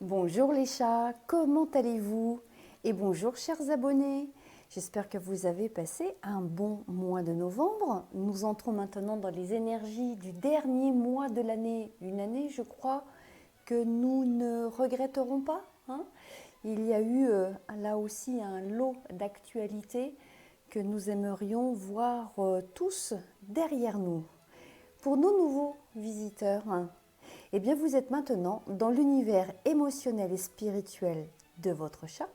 Bonjour les chats, comment allez-vous? Et bonjour chers abonnés, j'espère que vous avez passé un bon mois de novembre. Nous entrons maintenant dans les énergies du dernier mois de l'année. Une année, je crois, que nous ne regretterons pas, hein. Il y a eu là aussi un lot d'actualités que nous aimerions voir tous derrière nous. Pour nos nouveaux visiteurs, eh bien vous êtes maintenant dans l'univers émotionnel et spirituel de votre chat.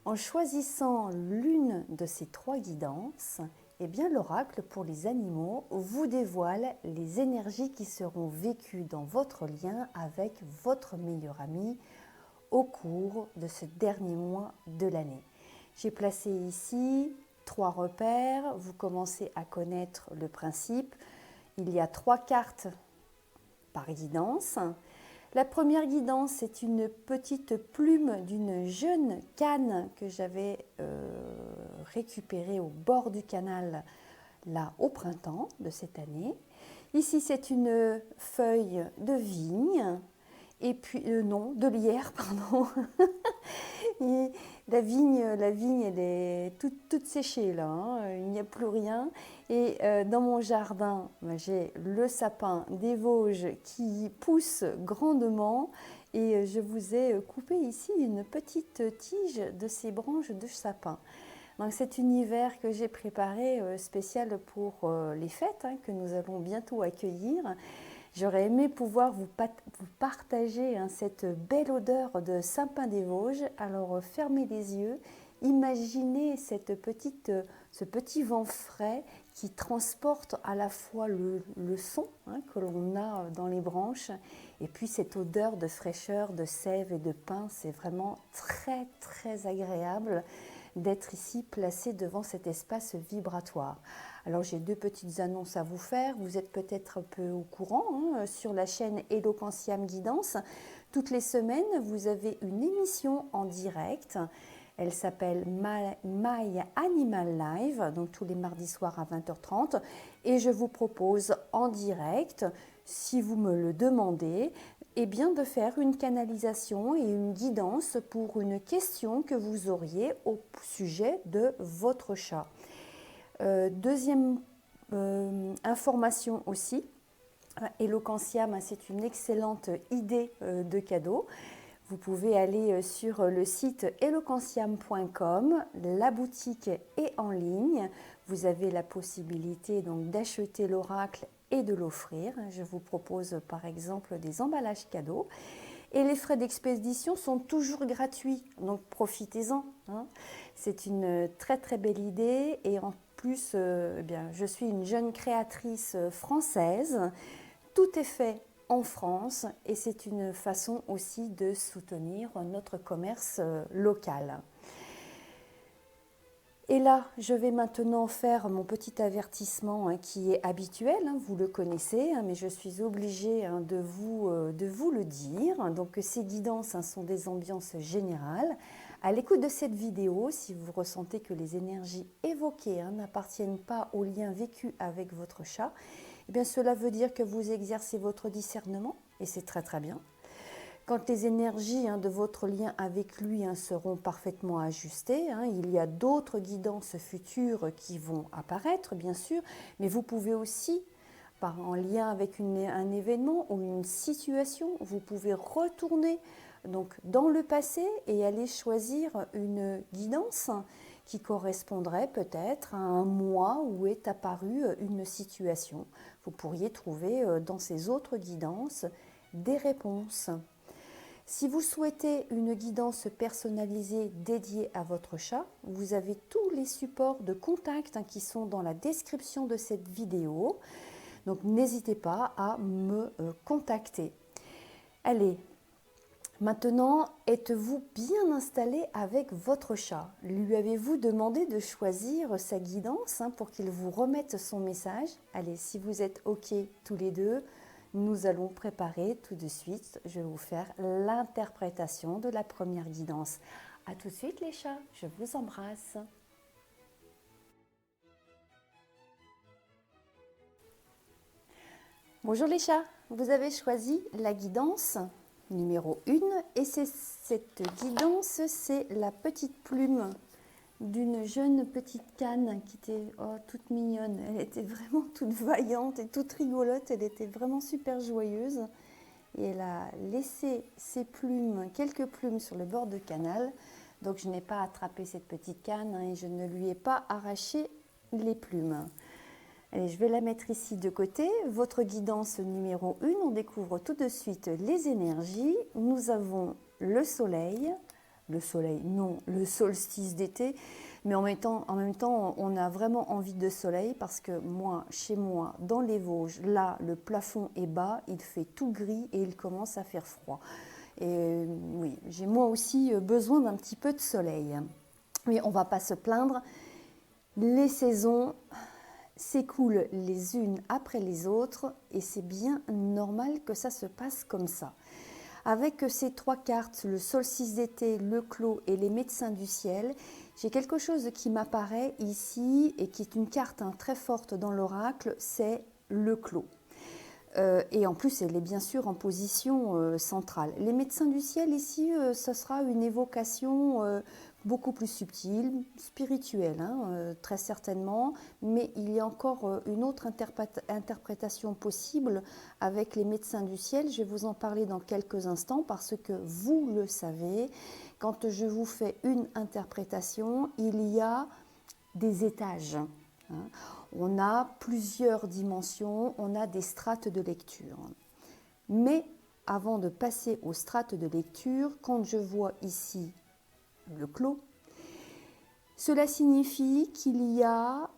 En choisissant l'une de ces trois guidances, eh bien l'oracle pour les animaux vous dévoile les énergies qui seront vécues dans votre lien avec votre meilleur ami au cours de ce dernier mois de l'année. J'ai placé ici trois repères, vous commencez à connaître le principe. Il y a trois cartes par guidance. La première guidance, c'est une petite plume d'une jeune canne que j'avais récupérée au bord du canal là au printemps de cette année. Ici, c'est une feuille de vigne, et puis non, de lierre, pardon. Et la vigne, elle est toute séchée là, hein, il n'y a plus rien. Et dans mon jardin, j'ai le sapin des Vosges qui pousse grandement. Et je vous ai coupé ici une petite tige de ces branches de sapin. Donc cet univers que j'ai préparé spécial pour les fêtes, hein, que nous allons bientôt accueillir. J'aurais aimé pouvoir vous partager cette belle odeur de sapin des Vosges. Alors fermez les yeux, imaginez ce petit vent frais qui transporte à la fois le son que l'on a dans les branches et puis cette odeur de fraîcheur, de sève et de pin. C'est vraiment très très agréable d'être ici placé devant cet espace vibratoire. Alors j'ai deux petites annonces à vous faire. Vous êtes peut-être un peu au courant sur la chaîne Eloquentiam Guidance. Toutes les semaines, vous avez une émission en direct. Elle s'appelle My Animal Live, donc tous les mardis soirs à 20h30. Et je vous propose en direct, si vous me le demandez, eh bien de faire une canalisation et une guidance pour une question que vous auriez au sujet de votre chat. Deuxième information aussi, Eloquentiam, c'est une excellente idée de cadeau. Vous pouvez aller sur le site eloquentiam.com, la boutique est en ligne. Vous avez la possibilité donc d'acheter l'oracle et de l'offrir. Je vous propose par exemple des emballages cadeaux. Et les frais d'expédition sont toujours gratuits, donc profitez-en, hein. C'est une très très belle idée et en plus, eh bien, je suis une jeune créatrice française. Tout est fait en France et c'est une façon aussi de soutenir notre commerce local. Et là, je vais maintenant faire mon petit avertissement qui est habituel, vous le connaissez, mais je suis obligée de vous le dire. Donc ces guidances sont des ambiances générales. À l'écoute de cette vidéo, si vous ressentez que les énergies évoquées n'appartiennent pas au lien vécu avec votre chat, eh bien cela veut dire que vous exercez votre discernement et c'est très très bien. Quand les énergies de votre lien avec lui seront parfaitement ajustées, il y a d'autres guidances futures qui vont apparaître, bien sûr, mais vous pouvez aussi, en lien avec un événement ou une situation, vous pouvez retourner donc, dans le passé et aller choisir une guidance qui correspondrait peut-être à un mois où est apparue une situation. Vous pourriez trouver dans ces autres guidances des réponses. Si vous souhaitez une guidance personnalisée dédiée à votre chat, vous avez tous les supports de contact qui sont dans la description de cette vidéo. Donc n'hésitez pas à me contacter. Allez, maintenant, êtes-vous bien installé avec votre chat? Lui avez-vous demandé de choisir sa guidance pour qu'il vous remette son message? Allez, si vous êtes OK tous les deux, nous allons préparer tout de suite. Je vais vous faire l'interprétation de la première guidance. A tout de suite les chats, je vous embrasse. Bonjour les chats, vous avez choisi la guidance numéro 1. Et cette guidance, c'est la petite plume d'une jeune petite canne qui était toute mignonne. Elle était vraiment toute vaillante et toute rigolote. Elle était vraiment super joyeuse. Et elle a laissé ses plumes, quelques plumes sur le bord de canal. Donc je n'ai pas attrapé cette petite canne et je ne lui ai pas arraché les plumes. Allez, je vais la mettre ici de côté. Votre guidance numéro 1, on découvre tout de suite les énergies. Nous avons le soleil, non, le solstice d'été, mais en même temps, on a vraiment envie de soleil parce que moi, chez moi, dans les Vosges, là, le plafond est bas, il fait tout gris et il commence à faire froid. Et oui, j'ai moi aussi besoin d'un petit peu de soleil. Mais on ne va pas se plaindre. Les saisons s'écoulent les unes après les autres et c'est bien normal que ça se passe comme ça. Avec ces 3 cartes, le solstice d'été, le clos et les médecins du ciel, j'ai quelque chose qui m'apparaît ici et qui est une carte très forte dans l'oracle, c'est le clos. Et en plus, elle est bien sûr en position centrale. Les médecins du ciel, ici, ce sera une évocation beaucoup plus subtile, spirituelle, très certainement, mais il y a encore une autre interprétation possible avec les médecins du ciel. Je vais vous en parler dans quelques instants parce que vous le savez, quand je vous fais une interprétation, il y a des étages. On a plusieurs dimensions, on a des strates de lecture. Mais avant de passer aux strates de lecture, quand je vois ici le clos, cela signifie qu'il y a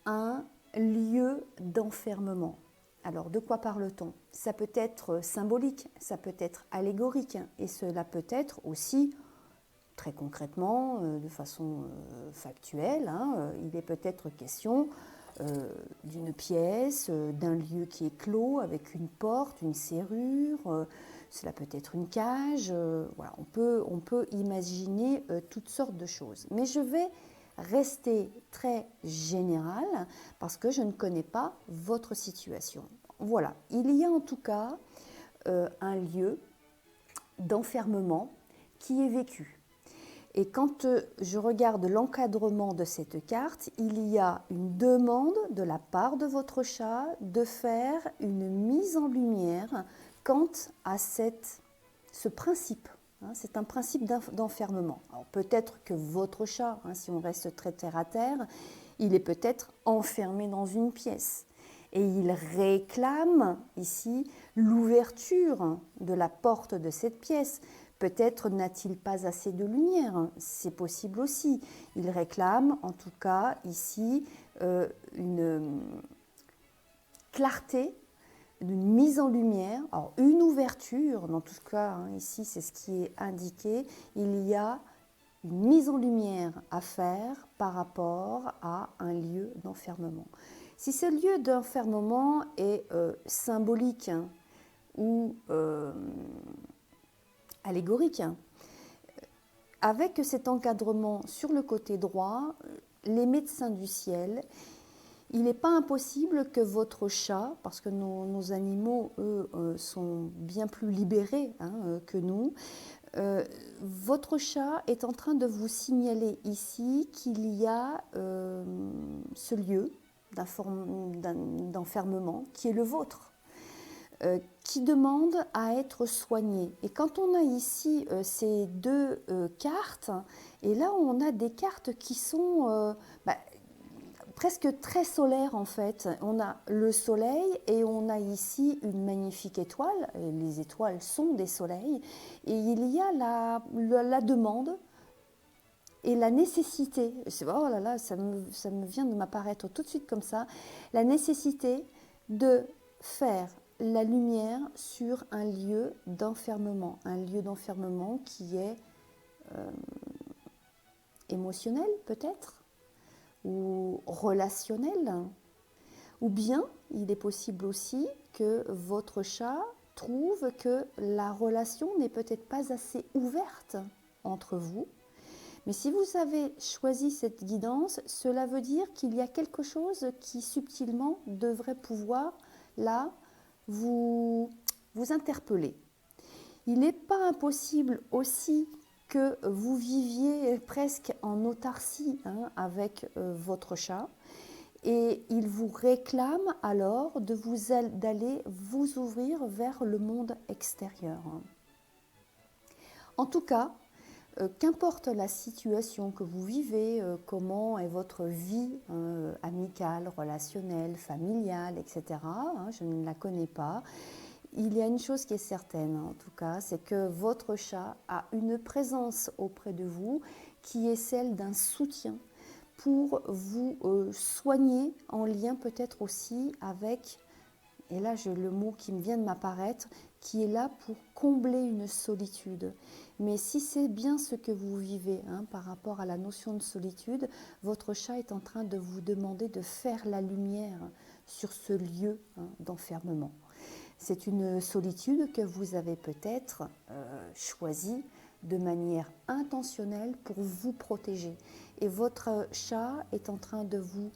un lieu d'enfermement. Alors, de quoi parle-t-on? Ça peut être symbolique, ça peut être allégorique, et cela peut être aussi très concrètement, de façon factuelle. Il est peut-être question d'une pièce, d'un lieu qui est clos avec une porte, une serrure, cela peut être une cage, voilà, on peut imaginer toutes sortes de choses. Mais je vais rester très général parce que je ne connais pas votre situation. Voilà, il y a en tout cas un lieu d'enfermement qui est vécu. Et quand je regarde l'encadrement de cette carte, il y a une demande de la part de votre chat de faire une mise en lumière quant à ce principe. C'est un principe d'enfermement. Alors peut-être que votre chat, si on reste très terre à terre, il est peut-être enfermé dans une pièce. Et il réclame ici l'ouverture de la porte de cette pièce. Peut-être n'a-t-il pas assez de lumière, c'est possible aussi. Il réclame en tout cas ici une clarté, une mise en lumière, alors une ouverture, dans tout cas ici c'est ce qui est indiqué, il y a une mise en lumière à faire par rapport à un lieu d'enfermement. Si ce lieu d'enfermement est symbolique ou allégorique. Avec cet encadrement sur le côté droit, les médecins du ciel, il n'est pas impossible que votre chat, parce que nos animaux, eux, sont bien plus libérés que nous, votre chat est en train de vous signaler ici qu'il y a ce lieu d'enfermement qui est le vôtre. Qui demande à être soigné. Et quand on a ici ces 2 cartes, et là on a des cartes qui sont presque très solaires en fait. On a le soleil et on a ici une magnifique étoile. Et les étoiles sont des soleils. Et il y a la demande et la nécessité. Oh là là, ça me vient de m'apparaître tout de suite comme ça. La nécessité de faire la lumière sur un lieu d'enfermement qui est émotionnel peut-être, ou relationnel, ou bien il est possible aussi que votre chat trouve que la relation n'est peut-être pas assez ouverte entre vous. Mais si vous avez choisi cette guidance, cela veut dire qu'il y a quelque chose qui subtilement devrait pouvoir là vous interpeller. Il n'est pas impossible aussi que vous viviez presque en autarcie avec votre chat. Et il vous réclame alors d'aller vous ouvrir vers le monde extérieur. En tout cas, qu'importe la situation que vous vivez, comment est votre vie amicale, relationnelle, familiale, etc., je ne la connais pas, il y a une chose qui est certaine en tout cas, c'est que votre chat a une présence auprès de vous qui est celle d'un soutien pour vous soigner, en lien peut-être aussi avec, et là j'ai le mot qui me vient de m'apparaître, qui est là pour combler une solitude. Mais si c'est bien ce que vous vivez par rapport à la notion de solitude, votre chat est en train de vous demander de faire la lumière sur ce lieu d'enfermement. C'est une solitude que vous avez peut-être choisie de manière intentionnelle pour vous protéger. Et votre chat est en train de vous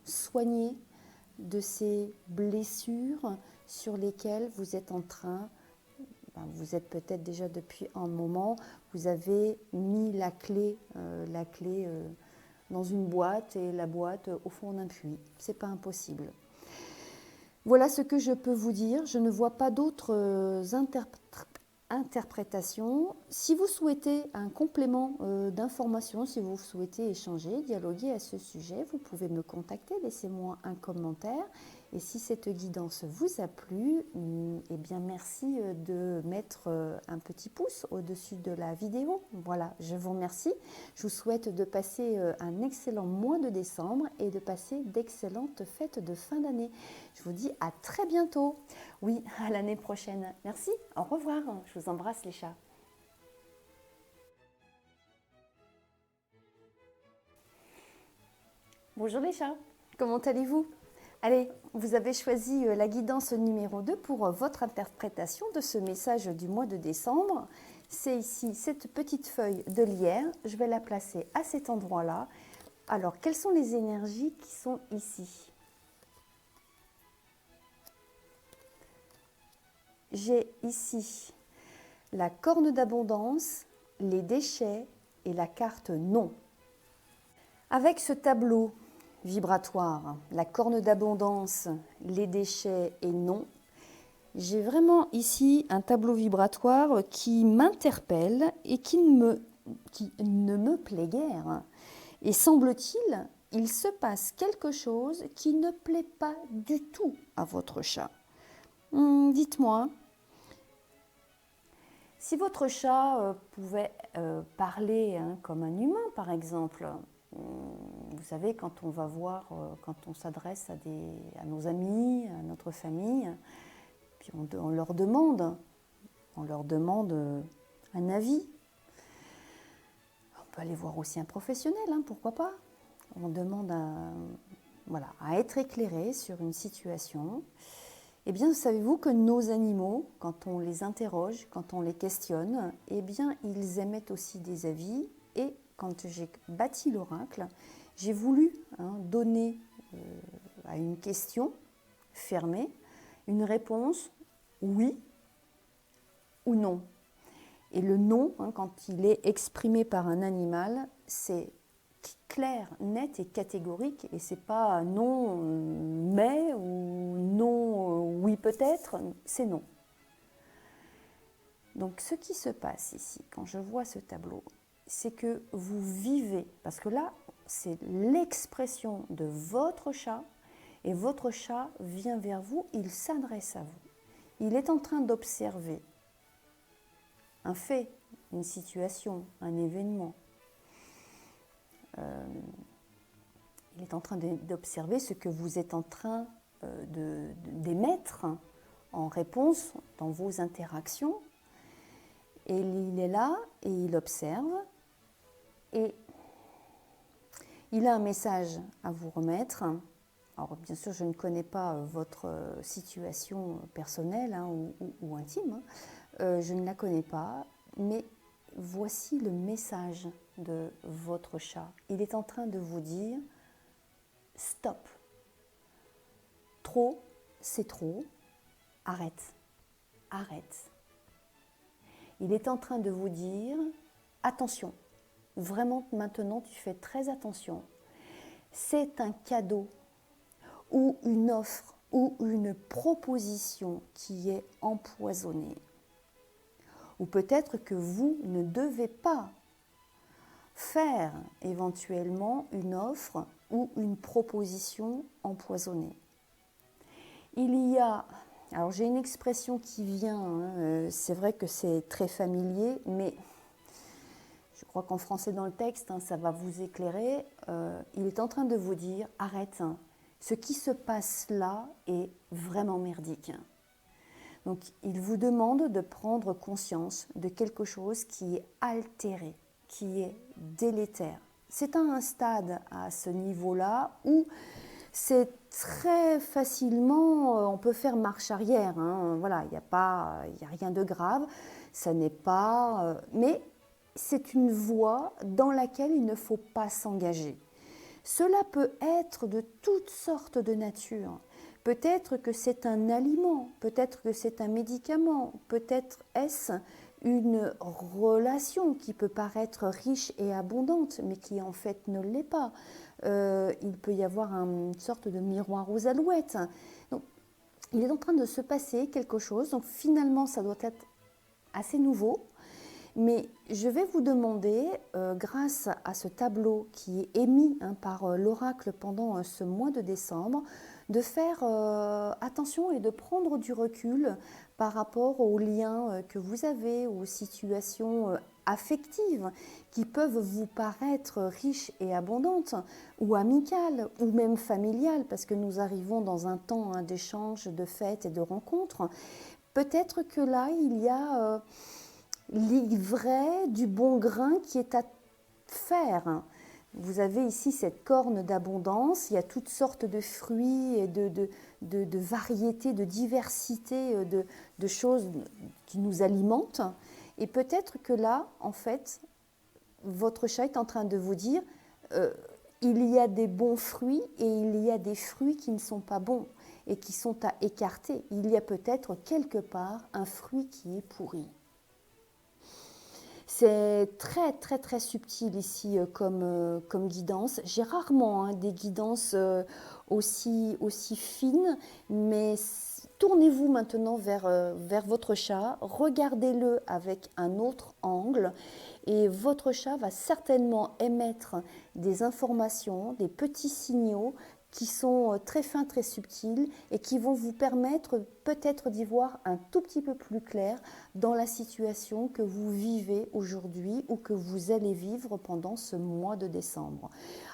soigner de ces blessures sur lesquelles vous êtes en train, vous êtes peut-être déjà depuis un moment, vous avez mis la clé dans une boîte et la boîte au fond d'un puits. C'est pas impossible. Voilà ce que je peux vous dire. Je ne vois pas d'autres interprétations. Si vous souhaitez un complément d'information, si vous souhaitez échanger, dialoguer à ce sujet, vous pouvez me contacter, laissez-moi un commentaire. Et si cette guidance vous a plu, eh bien merci de mettre un petit pouce au-dessus de la vidéo. Voilà, je vous remercie. Je vous souhaite de passer un excellent mois de décembre et de passer d'excellentes fêtes de fin d'année. Je vous dis à très bientôt. Oui, à l'année prochaine. Merci, au revoir. Je vous embrasse les chats. Bonjour les chats, comment allez-vous ? Allez, vous avez choisi la guidance numéro 2 pour votre interprétation de ce message du mois de décembre. C'est ici cette petite feuille de lierre. Je vais la placer à cet endroit-là. Alors, quelles sont les énergies qui sont ici ? J'ai ici la corne d'abondance, les déchets et la carte non. Avec ce tableau vibratoire, la corne d'abondance, les déchets et non, j'ai vraiment ici un tableau vibratoire qui m'interpelle et qui ne me plaît guère. Et semble-t-il, il se passe quelque chose qui ne plaît pas du tout à votre chat. Dites-moi, si votre chat pouvait parler comme un humain, par exemple, vous savez, quand on va voir, quand on s'adresse à nos amis, à notre famille, puis on leur demande un avis. On peut aller voir aussi un professionnel, pourquoi pas. On demande à être éclairé sur une situation. Eh bien, savez-vous que nos animaux, quand on les interroge, quand on les questionne, eh bien, ils émettent aussi des avis. Et quand j'ai bâti l'oracle, j'ai voulu donner à une question fermée une réponse oui ou non. Et le non, quand il est exprimé par un animal, c'est clair, net et catégorique, et c'est pas non mais ou non oui peut-être, c'est non. Donc ce qui se passe ici, quand je vois ce tableau, c'est que vous vivez, parce que là, c'est l'expression de votre chat, et votre chat vient vers vous, il s'adresse à vous. Il est en train d'observer un fait, une situation, un événement. Il est en train d'observer ce que vous êtes en train d'émettre en réponse dans vos interactions. Et il est là et il observe. Et il a un message à vous remettre. Alors bien sûr, je ne connais pas votre situation personnelle ou intime. Je ne la connais pas. Mais voici le message de votre chat. Il est en train de vous dire « Stop ». Trop, c'est trop. Arrête. Arrête. Il est en train de vous dire, attention, vraiment maintenant tu fais très attention. C'est un cadeau ou une offre ou une proposition qui est empoisonnée. Ou peut-être que vous ne devez pas faire éventuellement une offre ou une proposition empoisonnée. Il y a, alors j'ai une expression qui vient, c'est vrai que c'est très familier, mais je crois qu'en français dans le texte, ça va vous éclairer. Il est en train de vous dire, arrête, ce qui se passe là est vraiment merdique. Donc il vous demande de prendre conscience de quelque chose qui est altéré, qui est délétère. C'est à un stade à ce niveau-là où c'est très facilement, on peut faire marche arrière. Voilà, il n'y a rien de grave, ça n'est pas, mais c'est une voie dans laquelle il ne faut pas s'engager. Cela peut être de toutes sortes de natures. Peut-être que c'est un aliment, peut-être que c'est un médicament, peut-être est-ce une relation qui peut paraître riche et abondante, mais qui en fait ne l'est pas. Il peut y avoir une sorte de miroir aux alouettes. Donc, il est en train de se passer quelque chose, donc finalement ça doit être assez nouveau. Mais je vais vous demander, grâce à ce tableau qui est émis par l'oracle pendant ce mois de décembre, de faire attention et de prendre du recul par rapport aux liens que vous avez, aux situations affectives qui peuvent vous paraître riches et abondantes, ou amicales, ou même familiales, parce que nous arrivons dans un temps d'échange, de fêtes et de rencontres. Peut-être que là, il y a l'ivraie du bon grain qui est à faire. Vous avez ici cette corne d'abondance, il y a toutes sortes de fruits et de variétés, de diversité de choses qui nous alimentent. Et peut-être que là, en fait, votre chat est en train de vous dire il y a des bons fruits et il y a des fruits qui ne sont pas bons et qui sont à écarter. Il y a peut-être quelque part un fruit qui est pourri. C'est très très très subtil ici comme guidance. J'ai rarement des guidances aussi fines, mais tournez-vous maintenant vers votre chat, regardez-le avec un autre angle et votre chat va certainement émettre des informations, des petits signaux qui sont très fins, très subtils et qui vont vous permettre peut-être d'y voir un tout petit peu plus clair dans la situation que vous vivez aujourd'hui ou que vous allez vivre pendant ce mois de décembre.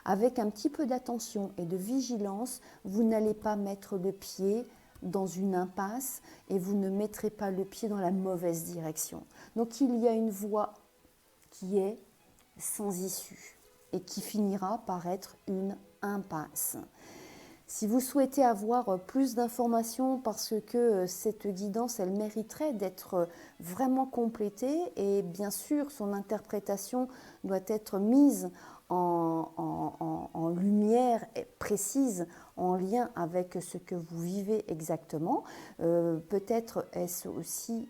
Avec un petit peu d'attention et de vigilance, vous n'allez pas mettre le pied dans une impasse et vous ne mettrez pas le pied dans la mauvaise direction. Donc il y a une voie qui est sans issue et qui finira par être une impasse. Si vous souhaitez avoir plus d'informations parce que cette guidance, elle mériterait d'être vraiment complétée et bien sûr son interprétation doit être mise en lumière précise, en lien avec ce que vous vivez exactement. Peut-être est-ce aussi,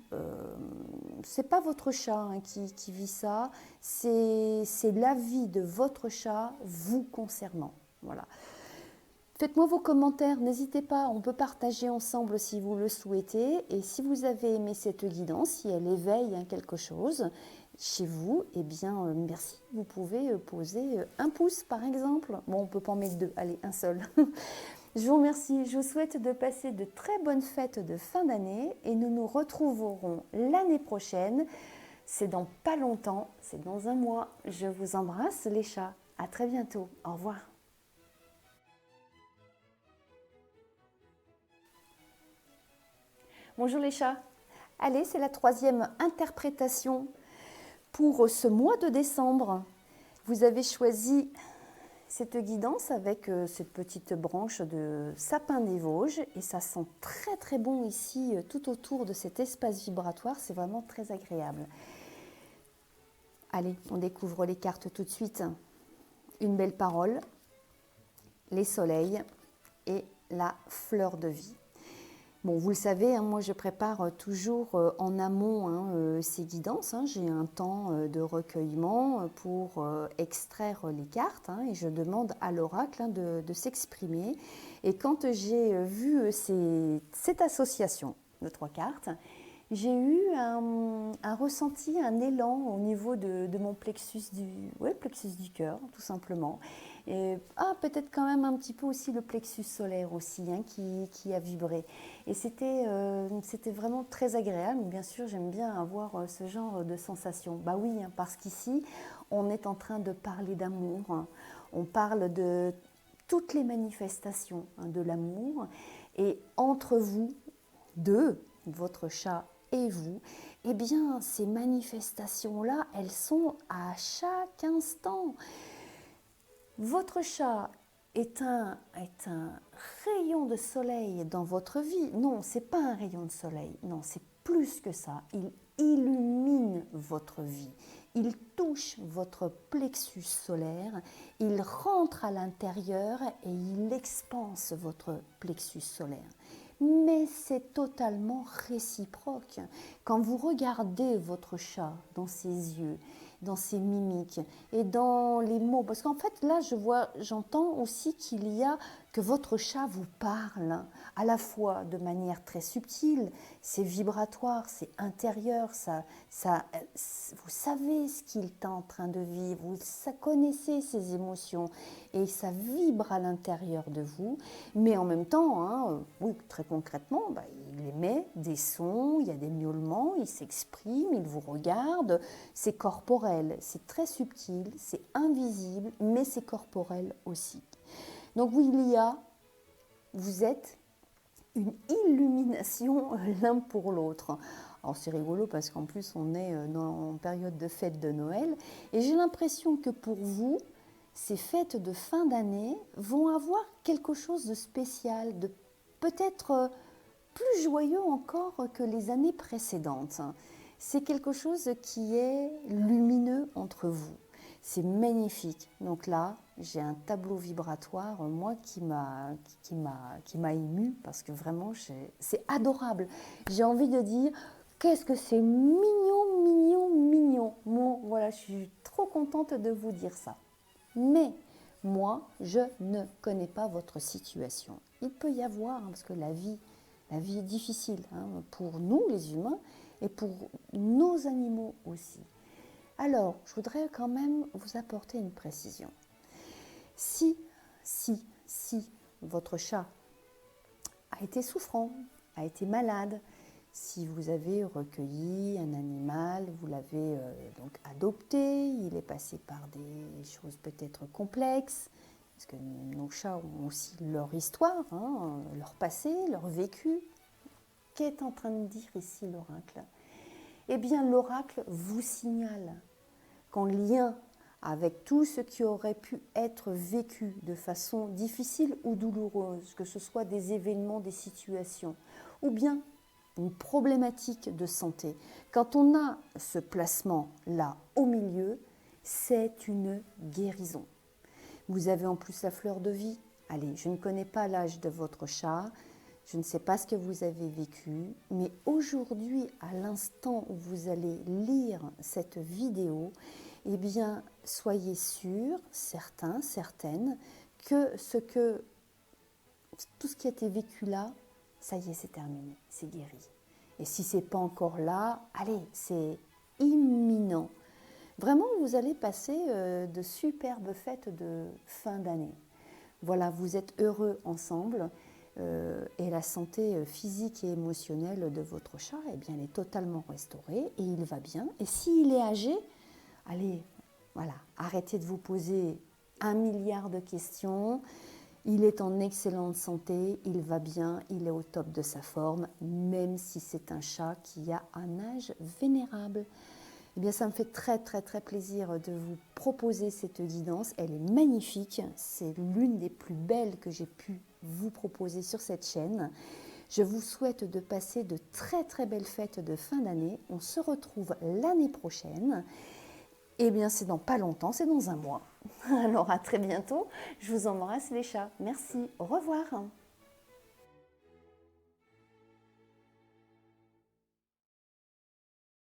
c'est pas votre chat qui vit ça, c'est l'avis de votre chat vous concernant. Voilà. Faites-moi vos commentaires, n'hésitez pas, on peut partager ensemble si vous le souhaitez. Et si vous avez aimé cette guidance, si elle éveille quelque chose chez vous, eh bien merci. Vous pouvez poser un pouce par exemple. Bon, on ne peut pas en mettre deux, allez, un seul. Je vous remercie, je vous souhaite de passer de très bonnes fêtes de fin d'année et nous nous retrouverons l'année prochaine. C'est dans pas longtemps, c'est dans un mois. Je vous embrasse les chats, à très bientôt, au revoir. Bonjour les chats. Allez, c'est la troisième interprétation pour ce mois de décembre. Vous avez choisi cette guidance avec cette petite branche de sapin des Vosges et ça sent très très bon ici tout autour de cet espace vibratoire. C'est vraiment très agréable. Allez, on découvre les cartes tout de suite. Une belle parole, les soleils et la fleur de vie. Bon, vous le savez, hein, moi je prépare toujours en amont ces guidances. Hein. J'ai un temps de recueillement pour extraire les cartes et je demande à l'oracle de s'exprimer. Et quand j'ai vu cette association de 3 cartes, j'ai eu un ressenti, un élan au niveau de mon plexus du cœur, tout simplement. Et peut-être quand même un petit peu aussi le plexus solaire aussi, qui a vibré. Et c'était vraiment très agréable. Bien sûr, j'aime bien avoir ce genre de sensation. Bah oui, parce qu'ici, on est en train de parler d'amour. On parle de toutes les manifestations de l'amour. Et entre vous deux, votre chat et vous, eh bien, ces manifestations-là, elles sont à chaque instant. Votre chat est un rayon de soleil dans votre vie. Non, ce n'est pas un rayon de soleil. Non, c'est plus que ça. Il illumine votre vie. Il touche votre plexus solaire. Il rentre à l'intérieur et il expanse votre plexus solaire. Mais c'est totalement réciproque. Quand vous regardez votre chat dans ses yeux, dans ses mimiques et dans les mots, parce qu'en fait là j'entends aussi que votre chat vous parle à la fois de manière très subtile, c'est vibratoire, c'est intérieur, vous savez ce qu'il est en train de vivre, vous connaissez ses émotions et ça vibre à l'intérieur de vous, mais en même temps, oui, très concrètement, il émet des sons, il y a des miaulements, il s'exprime, il vous regarde, c'est corporel, c'est très subtil, c'est invisible, mais c'est corporel aussi. Donc vous êtes une illumination l'un pour l'autre. Alors c'est rigolo parce qu'en plus on est en période de fête de Noël et j'ai l'impression que pour vous, ces fêtes de fin d'année vont avoir quelque chose de spécial, de peut-être plus joyeux encore que les années précédentes. C'est quelque chose qui est lumineux entre vous. C'est magnifique. Donc là, j'ai un tableau vibratoire, moi, qui m'a émue parce que vraiment, c'est adorable. J'ai envie de dire, qu'est-ce que c'est mignon, mignon, mignon. Bon, voilà, je suis trop contente de vous dire ça. Mais moi, je ne connais pas votre situation. Il peut y avoir, parce que la vie est difficile pour nous, les humains, et pour nos animaux aussi. Alors, je voudrais quand même vous apporter une précision. Si votre chat a été souffrant, a été malade, si vous avez recueilli un animal, vous l'avez donc adopté, il est passé par des choses peut-être complexes, parce que nos chats ont aussi leur histoire, leur passé, leur vécu. Qu'est en train de dire ici l'oracle ? Eh bien, l'oracle vous signale qu'en lien avec tout ce qui aurait pu être vécu de façon difficile ou douloureuse, que ce soit des événements, des situations, ou bien une problématique de santé, quand on a ce placement-là au milieu, c'est une guérison. Vous avez en plus la fleur de vie. Allez, je ne connais pas l'âge de votre chat, je ne sais pas ce que vous avez vécu, mais aujourd'hui, à l'instant où vous allez lire cette vidéo, eh bien, soyez sûrs, certains, certaines, que tout ce qui a été vécu là, ça y est, c'est terminé, c'est guéri. Et si ce n'est pas encore là, allez, c'est imminent. Vraiment, vous allez passer de superbes fêtes de fin d'année. Voilà, vous êtes heureux ensemble et la santé physique et émotionnelle de votre chat, eh bien, elle est totalement restaurée et il va bien. Et s'il est âgé, allez, voilà, arrêtez de vous poser 1 milliard de questions. Il est en excellente santé, il va bien, il est au top de sa forme, même si c'est un chat qui a un âge vénérable. Eh bien, ça me fait très très très plaisir de vous proposer cette guidance. Elle est magnifique, c'est l'une des plus belles que j'ai pu vous proposer sur cette chaîne. Je vous souhaite de passer de très très belles fêtes de fin d'année. On se retrouve l'année prochaine. Eh bien, c'est dans pas longtemps, c'est dans un mois. Alors, à très bientôt. Je vous embrasse les chats. Merci. Au revoir.